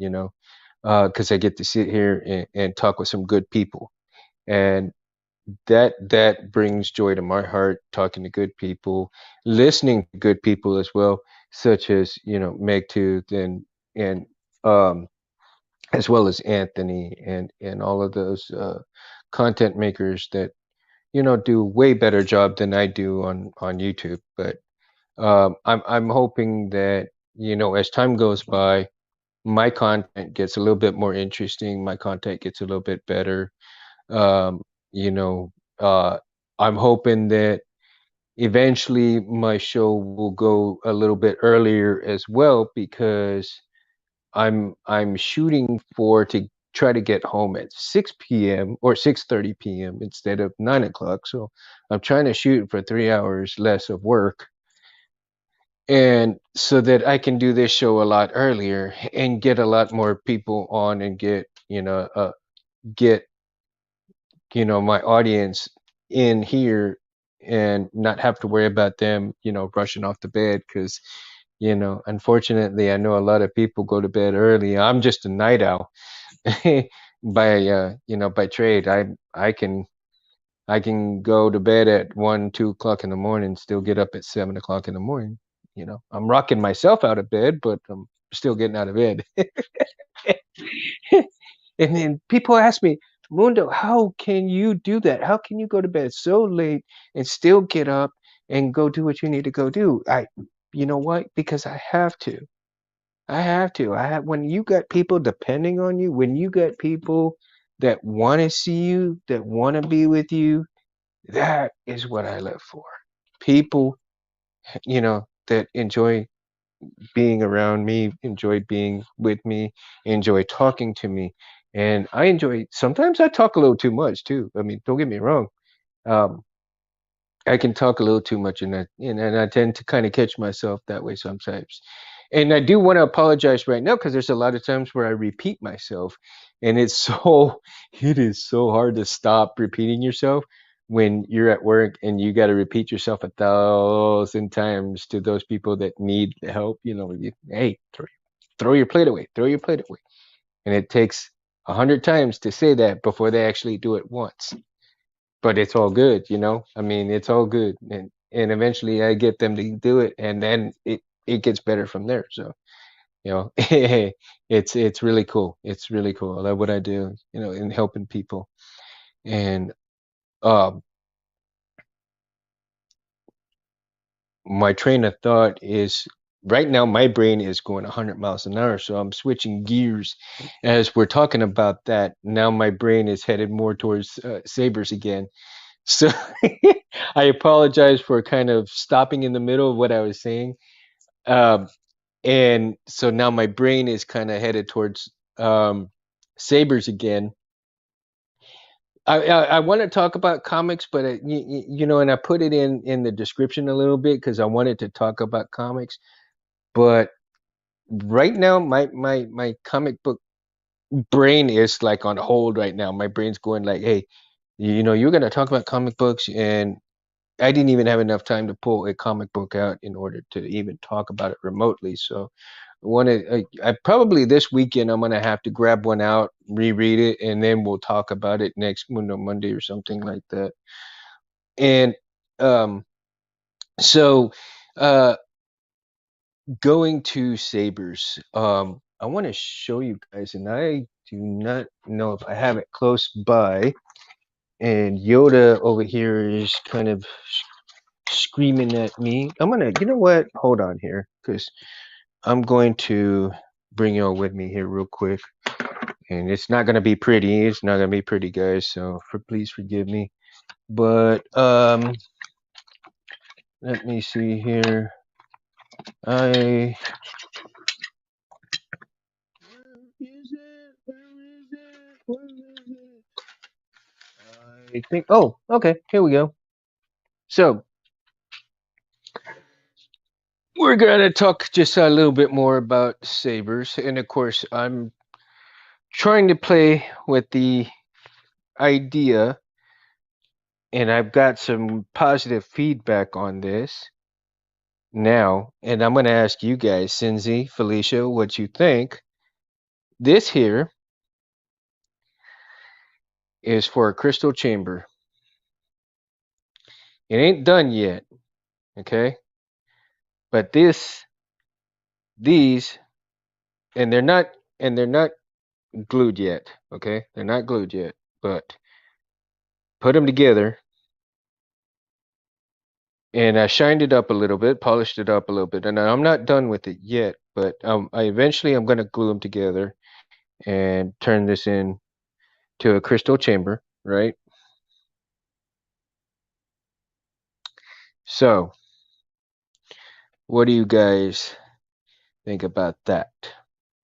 because I get to sit here and talk with some good people, and that brings joy to my heart. Talking to good people, listening to good people as well, such as Meg Tooth and um as well as Anthony and all of those content makers that do way better job than I do on YouTube. But I'm hoping that as time goes by, my content gets a little bit more interesting. My content gets a little bit better. Um, you know, uh, I'm hoping that eventually my show will go a little bit earlier as well because I'm shooting for to try to get home at 6 p.m. or 6:30 p.m. instead of 9 o'clock. So I'm trying to shoot for 3 hours less of work, and so that I can do this show a lot earlier and get a lot more people on and get my audience in here and not have to worry about them, rushing off to bed because, unfortunately, I know a lot of people go to bed early. I'm just a night owl by trade. I can go to bed at 1, 2 o'clock in the morning, still get up at 7 o'clock in the morning. I'm rocking myself out of bed, but I'm still getting out of bed. And then people ask me, Mundo, how can you do that? How can you go to bed so late and still get up and go do what you need to go do? You know what? Because I have to. I have to. When you got people depending on you, when you got people that want to see you, that want to be with you, that is what I live for. People, that enjoy being around me, enjoy being with me, enjoy talking to me. And sometimes I talk a little too much too. I mean, don't get me wrong. Um, I can talk a little too much and I tend to kind of catch myself that way sometimes. And I do want to apologize right now because there's a lot of times where I repeat myself and it is so hard to stop repeating yourself when you're at work and you got to repeat yourself 1,000 times to those people that need the help. Hey, throw your plate away, throw your plate away. And it takes 100 times to say that before they actually do it once, but it's all good. I mean, it's all good, and eventually I get them to do it, and then it gets better from there. So it's really cool. It's really cool. I love what I do, in helping people. And um, my train of thought is right now my brain is going 100 miles an hour, so I'm switching gears as we're talking about that. Now my brain is headed more towards Sabers again. So I apologize for kind of stopping in the middle of what I was saying. Um, and so now my brain is kind of headed towards Sabers again. I want to talk about comics, but and I put it in the description a little bit because I wanted to talk about comics. But right now, my comic book brain is like on hold right now. My brain's going like, hey, you're gonna talk about comic books, and I didn't even have enough time to pull a comic book out in order to even talk about it remotely. So I probably this weekend I'm gonna have to grab one out, reread it, and then we'll talk about it next Monday or something like that. And um, so uh, going to Sabers, I want to show you guys, and I do not know if I have it close by. And Yoda over here is kind of screaming at me. You know what? Hold on here, because I'm going to bring y'all with me here real quick. And it's not gonna be pretty. It's not gonna be pretty, guys. So please forgive me. But let me see here. I Where is it? Where is it? Where is it? I think. Oh, okay. Here we go. So we're gonna talk just a little bit more about Sabers, and of course, I'm trying to play with the idea, and I've got some positive feedback on this now, and I'm gonna ask you guys, Cinzy, Felicia, what you think. This here is for a crystal chamber. It ain't done yet, okay? But these, and they're not glued yet, okay? They're not glued yet, but put them together, and I shined it up a little bit, polished it up a little bit, and I'm not done with it yet, but I'm gonna glue them together and turn this in to a crystal chamber, right? So, what do you guys think about that?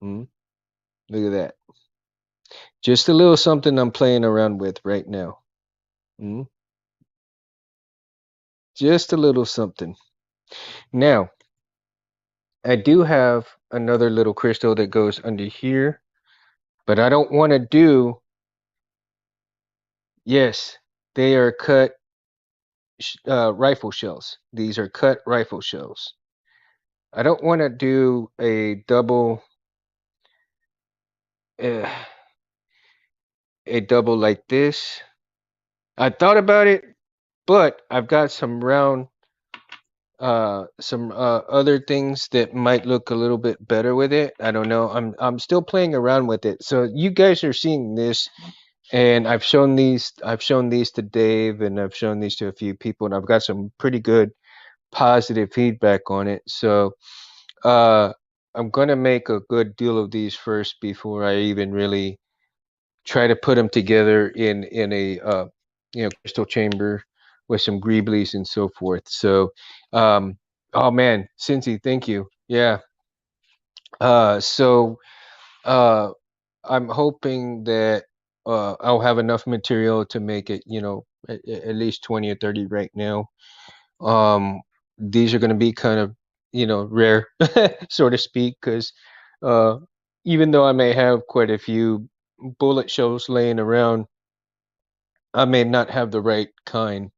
Hmm? Look at that. Just a little something I'm playing around with right now. Hmm? Just a little something. Now, I do have another little crystal that goes under here, but I don't want to do Yes, they are cut rifle shells. These are cut rifle shells. I don't want to do uh, a double like this. I thought about it, but I've got some other things that might look a little bit better with it. I don't know. I'm still playing around with it. So you guys are seeing this, and I've shown these to Dave, and I've shown these to a few people, and I've got some pretty good positive feedback on it. So uh, I'm gonna make a good deal of these first before I even really try to put them together in a crystal chamber with some greeblies and so forth. So, um, oh man, Cincy, thank you. Yeah. So uh, I'm hoping that I'll have enough material to make it, at least 20 or 30 right now. Um, these are going to be kind of, rare, so to speak, because uh, even though I may have quite a few bullet shells laying around, I may not have the right kind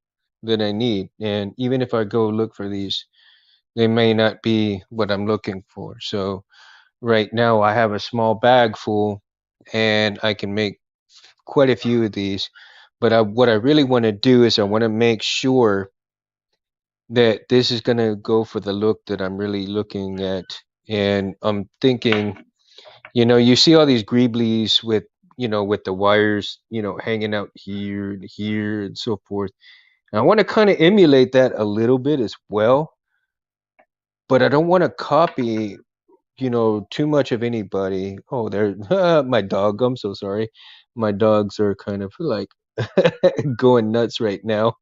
that I need. And even if I go look for these, they may not be what I'm looking for. So right now I have a small bag full and I can make quite a few of these. But what I really want to do is I want to make sure that this is going to go for the look that I'm really looking at. And I'm thinking, you see all these greeblies with the wires, hanging out here and here and so forth. And I want to kind of emulate that a little bit as well, but I don't want to copy, too much of anybody. Oh, there, my dog. I'm so sorry. My dogs are kind of like going nuts right now.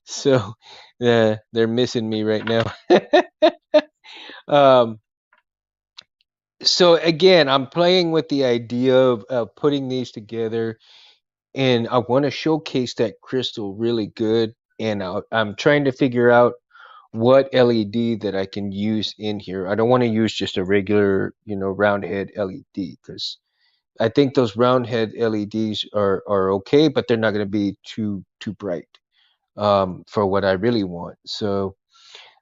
So, yeah, they're missing me right now. um, so again, I'm playing with the idea of putting these together, and I want to showcase that crystal really good. And I'm trying to figure out what LED that I can use in here. I don't want to use just a regular, round head LED because I think those round head LEDs are okay, but they're not going to be too bright for what I really want. So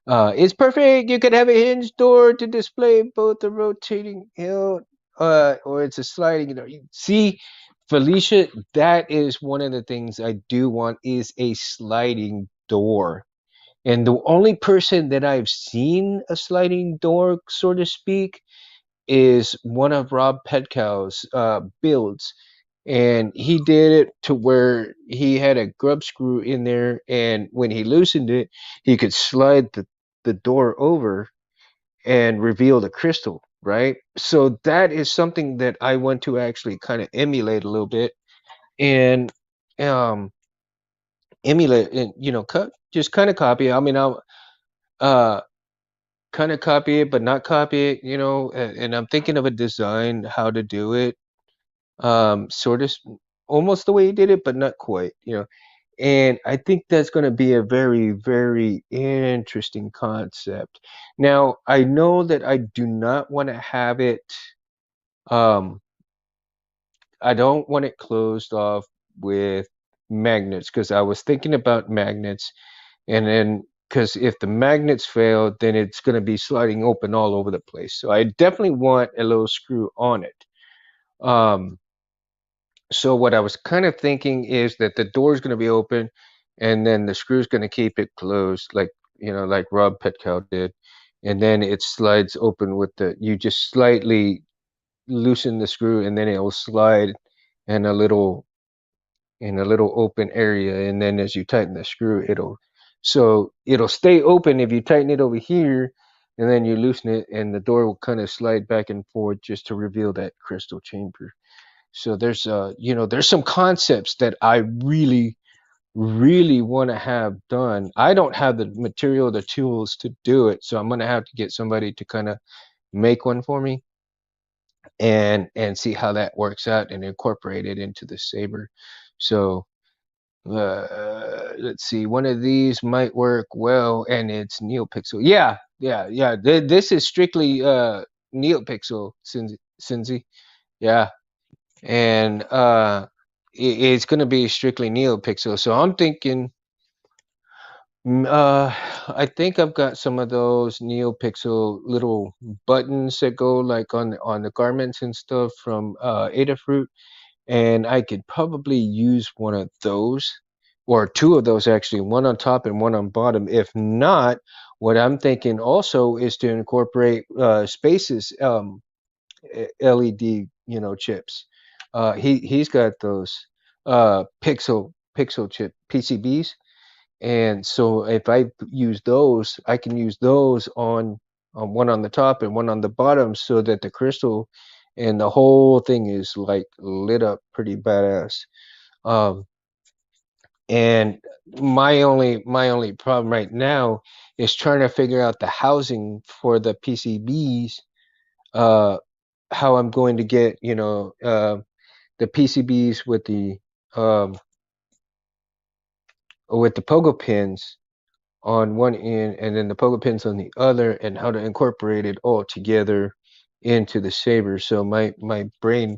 it's perfect. You could have a hinge door to display both the rotating hill or it's a sliding. You see, Felicia, that is one of the things I do want is a sliding door. And the only person that I've seen a sliding door, so to speak, is one of Rob Petkow's builds. And he did it to where he had a grub screw in there, and when he loosened it, he could slide the door over and reveal the crystal, right? So that is something that I want to actually kind of emulate a little bit and um emulate and just kind of copy. I mean, I'll uh kind of copy it, but not copy it, and I'm thinking of a design, how to do it, sort of almost the way he did it, but not quite. And I think that's going to be a very, very interesting concept. Now, I know that I do not want to have it, um, I don't want it closed off with magnets because I was thinking about magnets. And then, because if the magnets fail, then it's going to be sliding open all over the place. So I definitely want a little screw on it. Um, so what I was kind of thinking is that the door is going to be open, and then the screw is going to keep it closed, like Rob Petkow did, and then it slides open with you just slightly loosen the screw, and then it will slide in a little open area, and then as you tighten the screw, it'll stay open if you tighten it over here, and then you loosen it, and the door will kind of slide back and forth just to reveal that crystal chamber. So there's some concepts that I really, really want to have done. I don't have the material, the tools to do it, so I'm gonna have to get somebody to kind of make one for me and see how that works out and incorporate it into the saber. So let's see, one of these might work well, and it's NeoPixel. Yeah, yeah, yeah. This is strictly NeoPixel, Cincy. Yeah, and it's going to be strictly NeoPixel. So I'm thinking, I think I've got some of those NeoPixel little buttons that go like on the garments and stuff from Adafruit, and I could probably use one of those or two of those actually, one on top and one on bottom. If not, what I'm thinking also is to incorporate Spaces LED, chips. He's got those pixel chip PCBs, and so if I use those, I can use those on one on the top and one on the bottom, so that the crystal and the whole thing is like lit up pretty badass. Um, and my only problem right now is trying to figure out the housing for the PCBs. Uh, how I'm going to get, the PCBs um, with the pogo pins on one end and then the pogo pins on the other, and how to incorporate it all together into the saber. So my brain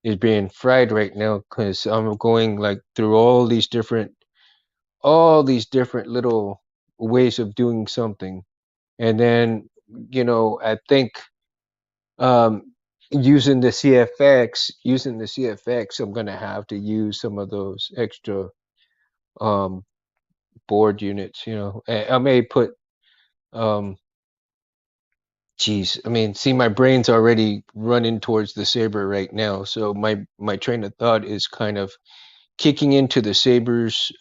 is being fried right now because I'm going like through all these different little ways of doing something. And then, I think um using the CFX, I'm gonna have to use some of those extra um board units. I may put um geez, I mean, see, my brain's already running towards the saber right now, so my train of thought is kind of kicking into the sabers.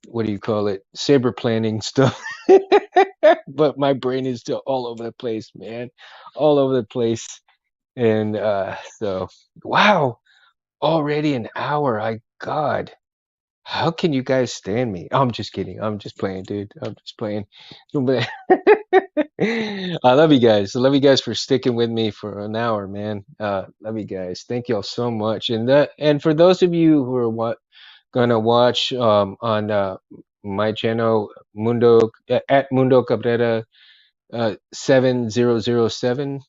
What do you call it? Saber planning stuff. But my brain is still all over the place, man, all over the place. And so, wow, already an hour. God, how can you guys stand me? I'm just kidding. I'm just playing, dude. I'm just playing. But I love you guys. I love you guys for sticking with me for an hour, man. Love you guys. Thank you all so much. And for those of you who are gonna watch on my channel, at Mundo Cabrera 7007,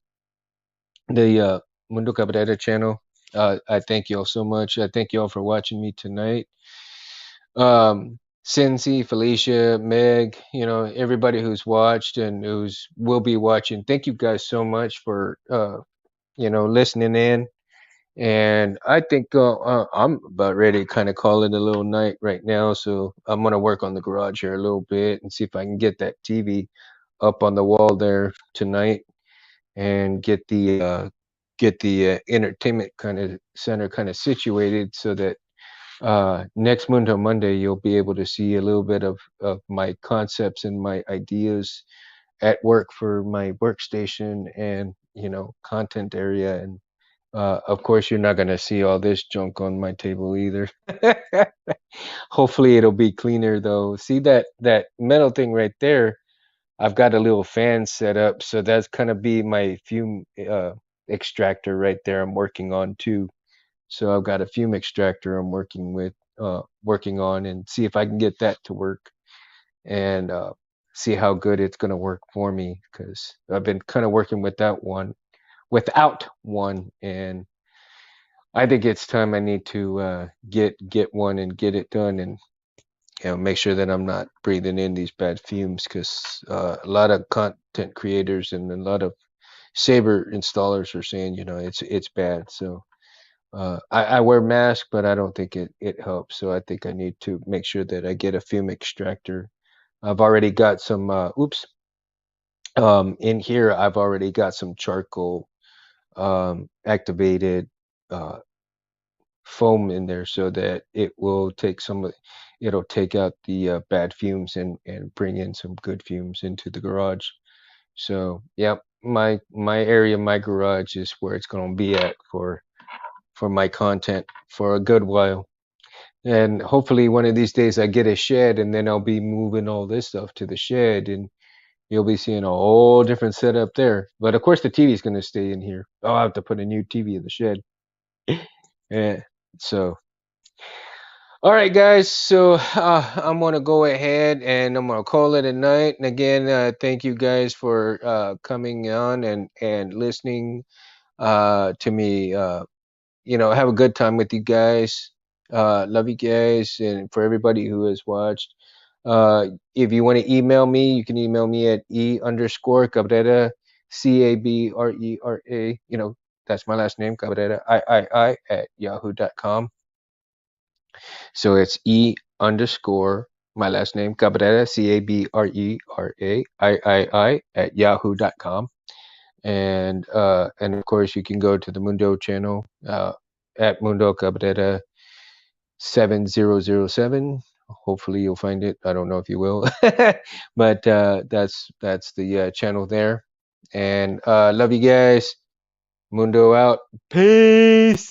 the Mundo Cabrera channel. I thank you all so much. I thank you all for watching me tonight. Cincy, Felicia, Meg, everybody who's watched and who's will be watching. Thank you guys so much for listening in. And I think I'm about ready to kind of call it a little night right now. So I'm gonna work on the garage here a little bit and see if I can get that TV up on the wall there tonight, and get the entertainment kind of center kind of situated, so that next Mundo Monday you'll be able to see a little bit of my concepts and my ideas at work for my workstation and content area. And of course, you're not going to see all this junk on my table either. Hopefully it'll be cleaner though. See that metal thing right there? I've got a little fan set up, so that's gonna be my fume extractor right there. I'm working on too. So I've got a fume extractor I'm working on, and see if I can get that to work, and see how good it's gonna work for me, because I've been kind of working without one, and I think it's time I need to get one and get it done, and make sure that I'm not breathing in these bad fumes, because a lot of content creators and a lot of Saber installers are saying, it's bad. So I wear mask, but I don't think it helps. So I think I need to make sure that I get a fume extractor. I've already got some. Oops. In here, I've already got some charcoal activated uh, foam in there, so that it'll take out the bad fumes, and bring in some good fumes into the garage. So yeah, my area, my garage is where it's going to be at for my content for a good while. And hopefully one of these days I get a shed, and then I'll be moving all this stuff to the shed, and you'll be seeing a whole different setup there. But of course the TV is going to stay in here. I'll have to put a new TV in the shed. Yeah. So all right, guys. So I'm gonna go ahead and I'm gonna call it a night. And again, thank you guys for coming on and listening to me. have a good time with you guys. Love you guys, and for everybody who has watched. If you want to email me, you can email me at _Cabrera, Cabrera. That's my last name, Cabrera, I at yahoo.com. So it's my last name, Cabrera, Cabrera, at yahoo.com. And of course you can go to the Mundo channel at Mundo Cabrera 7007. Hopefully you'll find it. I don't know if you will, but that's the channel there. And love you guys. Mundo out. Peace.